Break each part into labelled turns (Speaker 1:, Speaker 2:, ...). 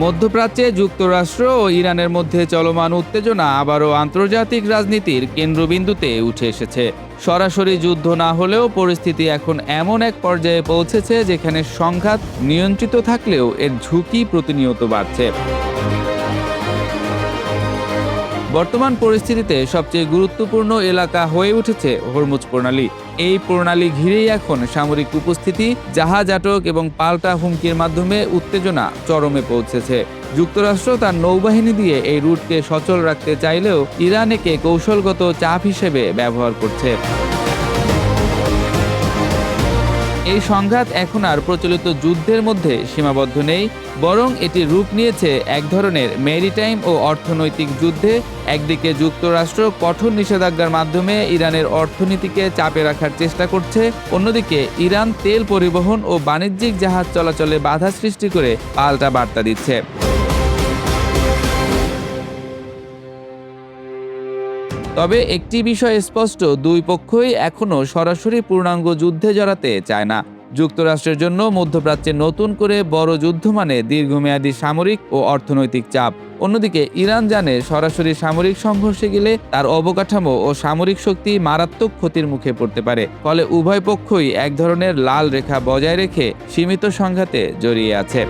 Speaker 1: মধ্যপ্রাচ্যে যুক্তরাষ্ট্র ও ইরানের মধ্যে চলমান উত্তেজনা আবারও আন্তর্জাতিক রাজনীতির কেন্দ্রবিন্দুতে উঠে এসেছে। সরাসরি যুদ্ধ না হলেও পরিস্থিতি এখন এমন এক পর্যায়ে পৌঁছেছে যেখানে সংঘাত নিয়ন্ত্রিত থাকলেও এর ঝুঁকি প্রতিনিয়ত বাড়ছে। বর্তমান পরিস্থিতিতে সবচেয়ে গুরুত্বপূর্ণ এলাকা হয়ে উঠেছে হরমুজ প্রণালী। এই প্রণালী ঘিরেই এখন সামরিক উপস্থিতি, জাহাজ আটক এবং পাল্টা হুমকির মাধ্যমে উত্তেজনা চরমে পৌঁছেছে। যুক্তরাষ্ট্র তার নৌবাহিনী দিয়ে এই রুটকে সচল রাখতে চাইলেও ইরান একে কৌশলগত চাপ হিসেবে ব্যবহার করছে। এই সংঘাত এখন আর প্রচলিত যুদ্ধের মধ্যে সীমাবদ্ধ নেই, বরং এটি রূপ নিয়েছে এক ধরনের মেরিটাইম ও অর্থনৈতিক যুদ্ধে। একদিকে যুক্তরাষ্ট্র কঠোর নিষেধাজ্ঞার মাধ্যমে ইরানের অর্থনীতিকে চাপে রাখার চেষ্টা করছে, অন্যদিকে ইরান তেল পরিবহন ও বাণিজ্যিক জাহাজ চলাচলে বাধা সৃষ্টি করে পাল্টা বার্তা দিচ্ছে। তবে একটি বিষয় স্পষ্ট, দুই পক্ষই এখনও সরাসরি পূর্ণাঙ্গ যুদ্ধে জড়াতে চায় না। যুক্তরাষ্ট্রের জন্য মধ্যপ্রাচ্যে নতুন করে বড় যুদ্ধ মানে দীর্ঘমেয়াদী সামরিক ও অর্থনৈতিক চাপ। অন্যদিকে ইরান জানে সরাসরি সামরিক সংঘর্ষে গেলে তার অবকাঠামো ও সামরিক শক্তি মারাত্মক ক্ষতির মুখে পড়তে পারে। ফলে উভয় পক্ষই এক ধরনের লাল রেখা বজায় রেখে সীমিত সংঘাতে জড়িয়ে আছে।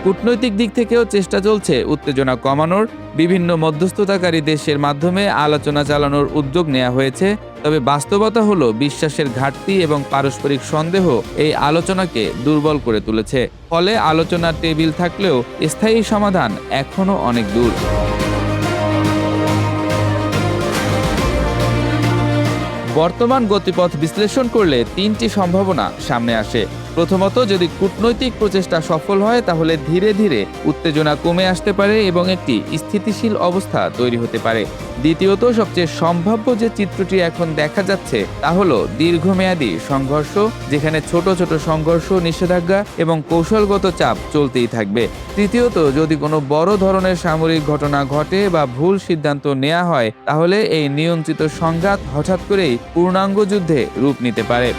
Speaker 1: কূটনৈতিক দিক থেকেও চেষ্টা চলছে উত্তেজনা কমানোর। বিভিন্ন মধ্যস্থতাকারী দেশের মাধ্যমে আলোচনা চালানোর উদ্যোগ নেওয়া হয়েছে। তবে বাস্তবতা হলো বিশ্বাসের ঘাটতি এবং পারস্পরিক সন্দেহ এই আলোচনাকে দুর্বল করে তুলেছে। ফলে আলোচনার টেবিল থাকলেও স্থায়ী সমাধান এখনো অনেক দূর। বর্তমান গতিপথ বিশ্লেষণ করলে তিনটি সম্ভাবনা সামনে আসে। প্রথমত, যদি কূটনৈতিক প্রচেষ্টা সফল হয় তাহলে ধীরে ধীরে উত্তেজনা কমে আসতে পারে এবং একটি স্থিতিশীল অবস্থা তৈরি হতে পারে। দ্বিতীয়ত, সবচেয়ে সম্ভাব্য যে চিত্রটি এখন দেখা যাচ্ছে তা হলো দীর্ঘমেয়াদী সংঘর্ষ, যেখানে ছোট ছোট সংঘর্ষ, নিষেধাজ্ঞা এবং কৌশলগত চাপ চলতেই থাকবে। তৃতীয়ত, যদি কোনো বড় ধরনের সামরিক ঘটনা ঘটে বা ভুল সিদ্ধান্ত নেওয়া হয় তাহলে এই নিয়ন্ত্রিত সংঘাত হঠাৎ করেই পূর্ণাঙ্গ যুদ্ধে রূপ নিতে পারে।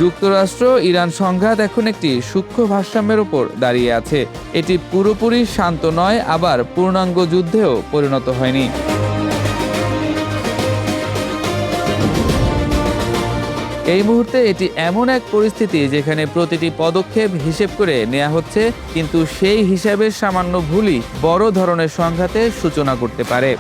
Speaker 1: যুক্তরাষ্ট্র ইরান সংঘাত এখন একটি সূক্ষ্ম ভারসাম্যের উপর দাঁড়িয়ে আছে। এটি পুরোপুরি শান্ত নয়, আবার পূর্ণাঙ্গ যুদ্ধেও পরিণত হয়নি। এই মুহূর্তে এটি এমন এক পরিস্থিতি যেখানে প্রতিটি পদক্ষেপ হিসেব করে নেওয়া হচ্ছে, কিন্তু সেই হিসাবের সামান্য ভুলই বড় ধরনের সংঘাতের সূচনা করতে পারে।